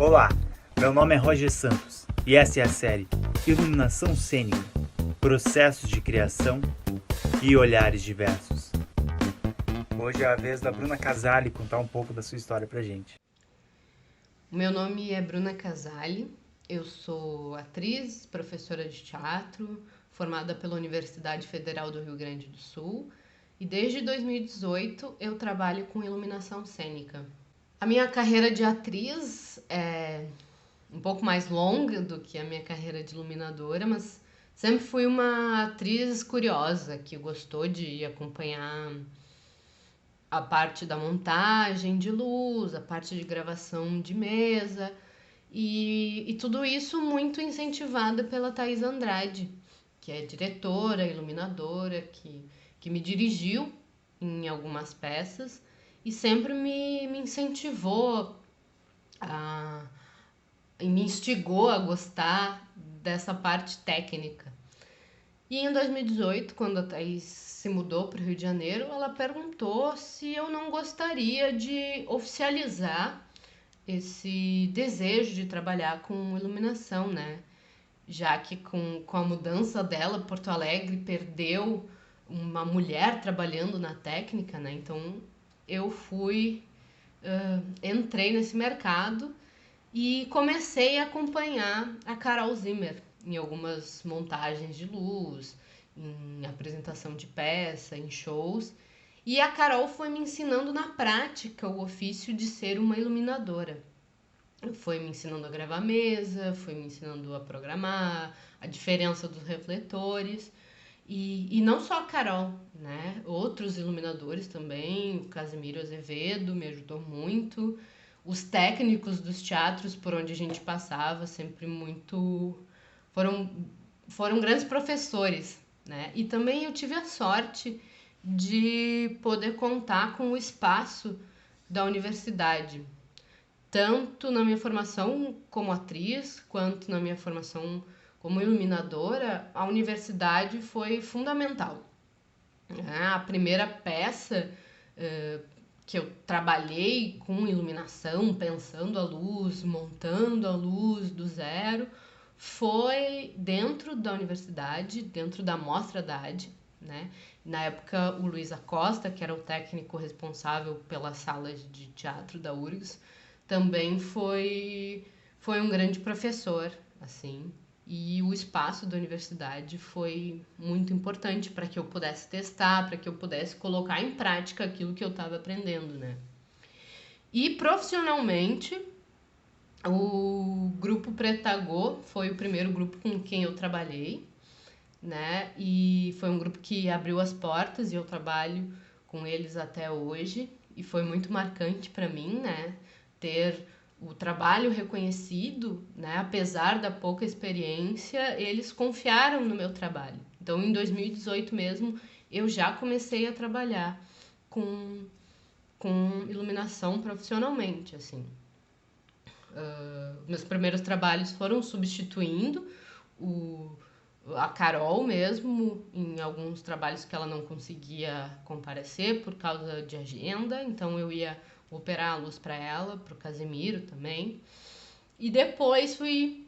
Olá, meu nome é Roger Santos e essa é a série Iluminação Cênica, Processos de Criação e Olhares Diversos. Hoje é a vez da Bruna Casali contar um pouco da sua história pra gente. O meu nome é Bruna Casali, eu sou atriz, professora de teatro, formada pela Universidade Federal do Rio Grande do Sul e desde 2018 eu trabalho com iluminação cênica. A minha carreira de atriz é um pouco mais longa do que a minha carreira de iluminadora, mas sempre fui uma atriz curiosa que gostou de acompanhar a parte da montagem de luz, a parte de gravação de mesa e tudo isso muito incentivada pela Thaís Andrade, que é diretora, iluminadora, que me dirigiu em algumas peças e sempre me incentivou a, e me instigou a gostar dessa parte técnica. E em 2018, quando a Thaís se mudou para o Rio de Janeiro, ela perguntou se eu não gostaria de oficializar esse desejo de trabalhar com iluminação, né? Já que com a mudança dela, Porto Alegre perdeu uma mulher trabalhando na técnica, né? Então eu entrei nesse mercado e comecei a acompanhar a Carol Zimmer em algumas montagens de luz, em apresentação de peça, em shows. E a Carol foi me ensinando na prática o ofício de ser uma iluminadora. Foi me ensinando a gravar mesa, foi me ensinando a programar, a diferença dos refletores. E não só a Carol, né? Outros iluminadores também, o Casimiro Azevedo me ajudou muito. Os técnicos dos teatros por onde a gente passava, sempre muito. Foram, foram grandes professores, né? E também eu tive a sorte de poder contar com o espaço da universidade, tanto na minha formação como atriz, quanto na minha formação como iluminadora. A universidade foi fundamental. A primeira peça que eu trabalhei com iluminação, pensando a luz, montando a luz do zero, foi dentro da universidade, dentro da Mostra da AD, né? Na época, o Luiz Acosta, que era o técnico responsável pela sala de teatro da URGS, também foi um grande professor, assim, e o espaço da universidade foi muito importante para que eu pudesse testar, para que eu pudesse colocar em prática aquilo que eu estava aprendendo, né? E profissionalmente, o grupo Pretagô foi o primeiro grupo com quem eu trabalhei, né? E foi um grupo que abriu as portas e eu trabalho com eles até hoje e foi muito marcante para mim, né? Ter o trabalho reconhecido, né? Apesar da pouca experiência, eles confiaram no meu trabalho. Então, em 2018 mesmo, eu já comecei a trabalhar com, com iluminação profissionalmente, assim. Meus primeiros trabalhos foram substituindo o, a Carol mesmo em alguns trabalhos que ela não conseguia comparecer por causa de agenda, então eu ia operar a luz para ela, para o Casimiro também. E depois fui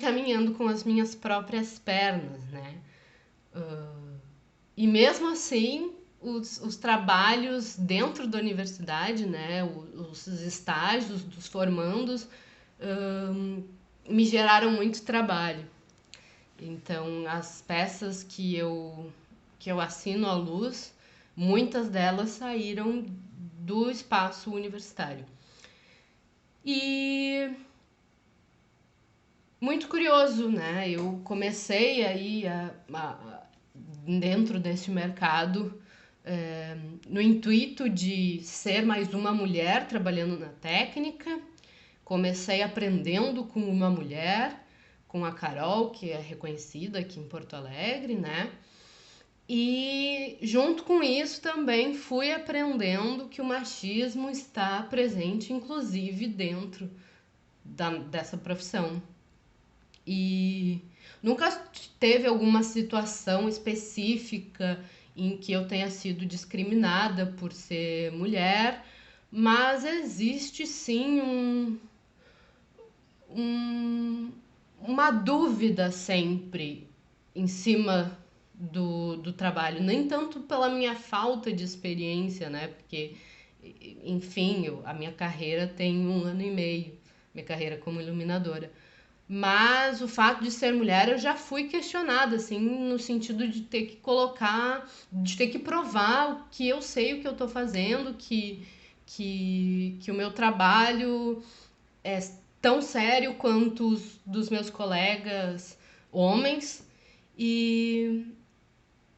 caminhando com as minhas próprias pernas, né? E mesmo assim, os trabalhos dentro da universidade, né? Os estágios dos formandos me geraram muito trabalho. Então, as peças que eu assino à luz, muitas delas saíram do espaço universitário. E muito curioso, né? Eu comecei aí dentro desse mercado no intuito de ser mais uma mulher trabalhando na técnica. Comecei aprendendo com uma mulher, com a Carol, que é reconhecida aqui em Porto Alegre, né? E junto com isso também fui aprendendo que o machismo está presente, inclusive dentro dessa profissão. E nunca teve alguma situação específica em que eu tenha sido discriminada por ser mulher, mas existe sim uma dúvida sempre em cima do trabalho, nem tanto pela minha falta de experiência, né? Porque, enfim, a minha carreira tem 1 ano e meio, minha carreira como iluminadora. Mas o fato de ser mulher, eu já fui questionada, assim, no sentido de ter que colocar, de ter que provar que eu sei o que eu tô fazendo, que o meu trabalho é tão sério quanto os dos meus colegas homens. E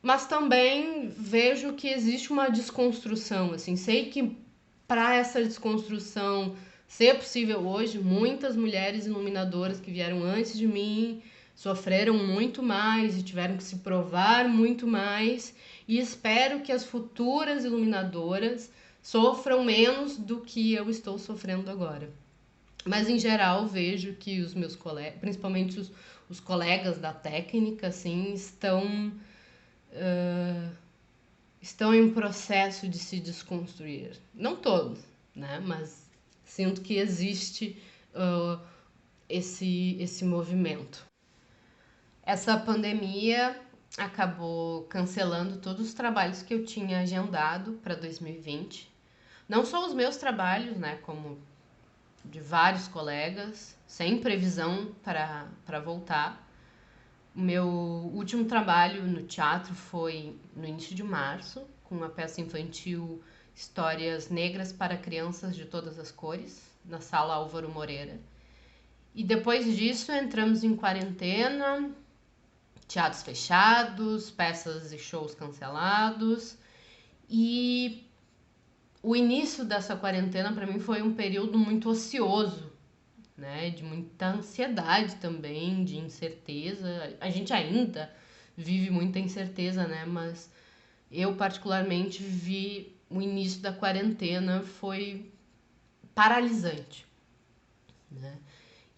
mas também vejo que existe uma desconstrução, assim, sei que para essa desconstrução ser possível hoje, muitas mulheres iluminadoras que vieram antes de mim sofreram muito mais e tiveram que se provar muito mais, e espero que as futuras iluminadoras sofram menos do que eu estou sofrendo agora. Mas em geral vejo que os meus colegas, principalmente os colegas da técnica, assim, estão em processo de se desconstruir. Não todos, né? Mas sinto que existe uh, esse movimento. Essa pandemia acabou cancelando todos os trabalhos que eu tinha agendado para 2020. Não só os meus trabalhos, né? Como de vários colegas, sem previsão para voltar. O meu último trabalho no teatro foi no início de março, com a peça infantil Histórias Negras para Crianças de Todas as Cores, na Sala Álvaro Moreira. E depois disso entramos em quarentena, teatros fechados, peças e shows cancelados. E o início dessa quarentena para mim foi um período muito ocioso, né? De muita ansiedade também, de incerteza. A gente ainda vive muita incerteza, né? Mas eu particularmente vi o início da quarentena foi paralisante, né?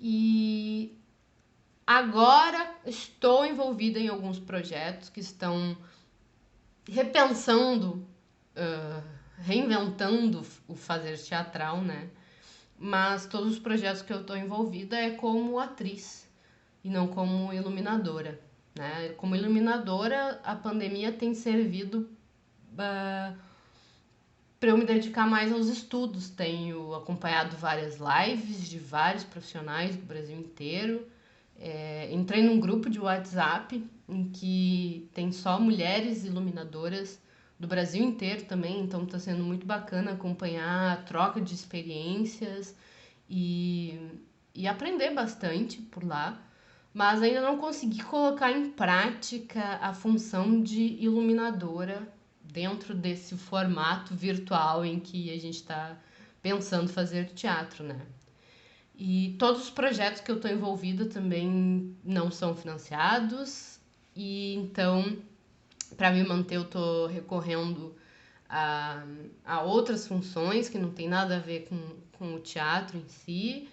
E agora estou envolvida em alguns projetos que estão repensando, reinventando o fazer teatral, né? Mas todos os projetos que eu estou envolvida é como atriz e não como iluminadora, né? Como iluminadora, a pandemia tem servido para eu me dedicar mais aos estudos. Tenho acompanhado várias lives de vários profissionais do Brasil inteiro. Entrei num grupo de WhatsApp em que tem só mulheres iluminadoras do Brasil inteiro também, então está sendo muito bacana acompanhar a troca de experiências e, e aprender bastante por lá, mas ainda não consegui colocar em prática a função de iluminadora dentro desse formato virtual em que a gente está pensando fazer teatro, né? E todos os projetos que eu estou envolvida também não são financiados, e então, para me manter, eu estou recorrendo a outras funções que não tem nada a ver com o teatro em si.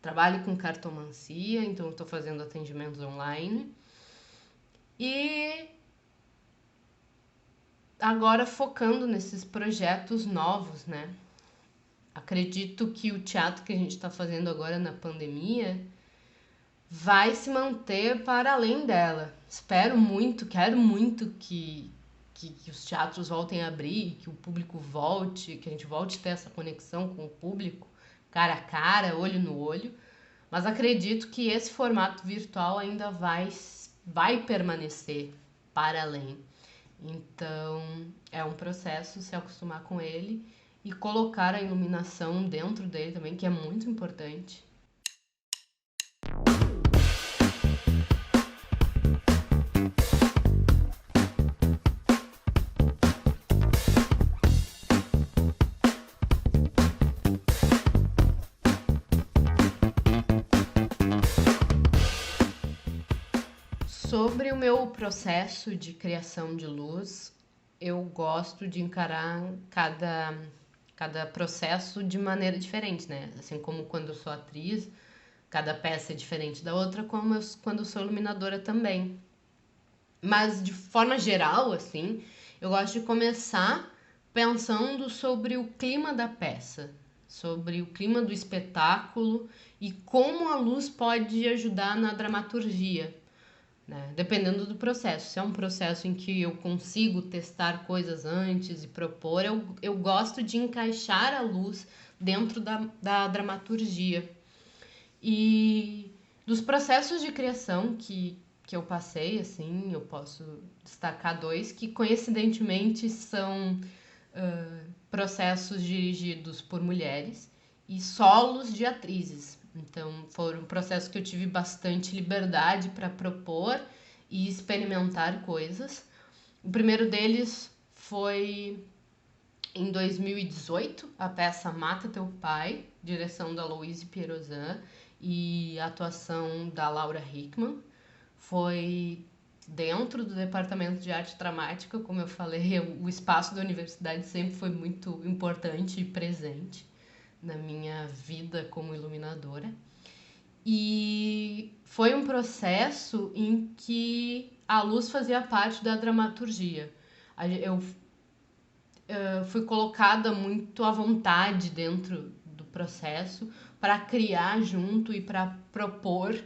Trabalho com cartomancia, então estou fazendo atendimentos online. E agora focando nesses projetos novos, né? Acredito que o teatro que a gente está fazendo agora na pandemia vai se manter para além dela. Espero muito, quero muito que os teatros voltem a abrir, que o público volte, que a gente volte a ter essa conexão com o público, cara a cara, olho no olho. Mas acredito que esse formato virtual ainda vai permanecer para além. Então, é um processo se acostumar com ele e colocar a iluminação dentro dele também, que é muito importante. Sobre o meu processo de criação de luz, eu gosto de encarar cada processo de maneira diferente, né? Assim como quando eu sou atriz, cada peça é diferente da outra, como quando eu sou iluminadora também. Mas de forma geral, assim, eu gosto de começar pensando sobre o clima da peça, sobre o clima do espetáculo e como a luz pode ajudar na dramaturgia, né? Dependendo do processo. Se é um processo em que eu consigo testar coisas antes e propor, eu gosto de encaixar a luz dentro da dramaturgia. E dos processos de criação que eu passei, assim, eu posso destacar 2 que coincidentemente são processos dirigidos por mulheres e solos de atrizes. Então, foram processos que eu tive bastante liberdade para propor e experimentar coisas. O primeiro deles foi em 2018, a peça Mata Teu Pai, direção da Louise Pierozan e atuação da Laura Hickman. Foi dentro do departamento de arte dramática, como eu falei, o espaço da universidade sempre foi muito importante e presente na minha vida como iluminadora. E foi um processo em que a luz fazia parte da dramaturgia. Eu fui colocada muito à vontade dentro do processo para criar junto e para propor,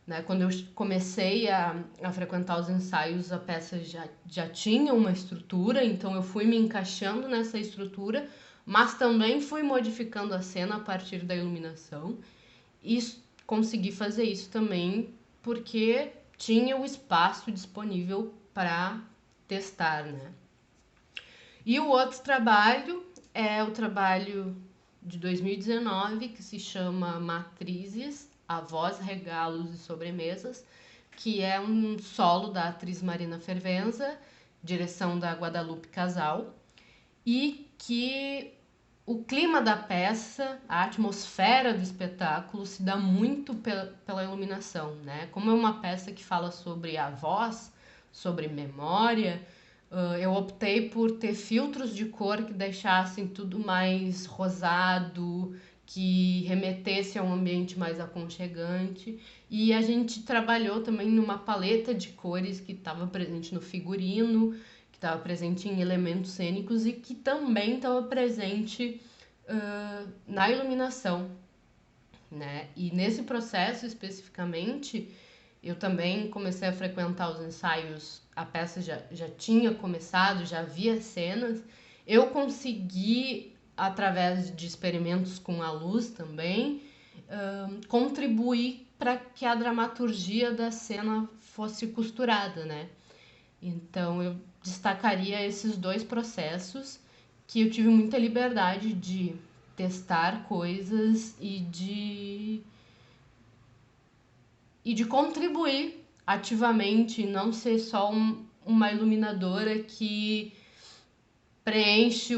né? Quando eu comecei a frequentar os ensaios, a peça já tinha uma estrutura, então eu fui me encaixando nessa estrutura, mas também fui modificando a cena a partir da iluminação e consegui fazer isso também porque tinha o espaço disponível para testar, né? E o outro trabalho é o trabalho de 2019, que se chama Matrizes, Avós, Regalos e Sobremesas, que é um solo da atriz Marina Fervenza, direção da Guadalupe Casal, e que o clima da peça, a atmosfera do espetáculo se dá muito pela iluminação, né? Como é uma peça que fala sobre avós, sobre memória, eu optei por ter filtros de cor que deixassem tudo mais rosado, que remetesse a um ambiente mais aconchegante. E a gente trabalhou também numa paleta de cores que estava presente no figurino, que estava presente em elementos cênicos e que também estava presente na iluminação, né? E nesse processo especificamente, eu também comecei a frequentar os ensaios, a peça já tinha começado, já havia cenas. Eu consegui, através de experimentos com a luz também, contribuir para que a dramaturgia da cena fosse costurada, né? Então, eu destacaria esses 2 processos que eu tive muita liberdade de testar coisas e de contribuir ativamente, não ser só uma iluminadora que preenche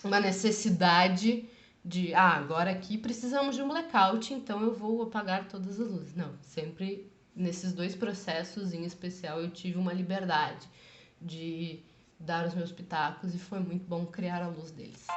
uma necessidade de, agora aqui precisamos de um blackout, então eu vou apagar todas as luzes. Não, sempre nesses 2 processos em especial eu tive uma liberdade de dar os meus pitacos e foi muito bom criar a luz deles.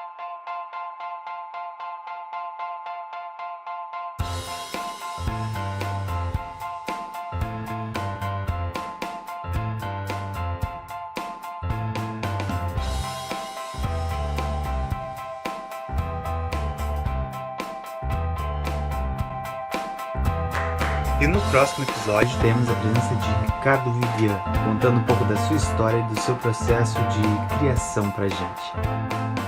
E no próximo episódio temos a presença de Ricardo Vivian, contando um pouco da sua história e do seu processo de criação pra gente.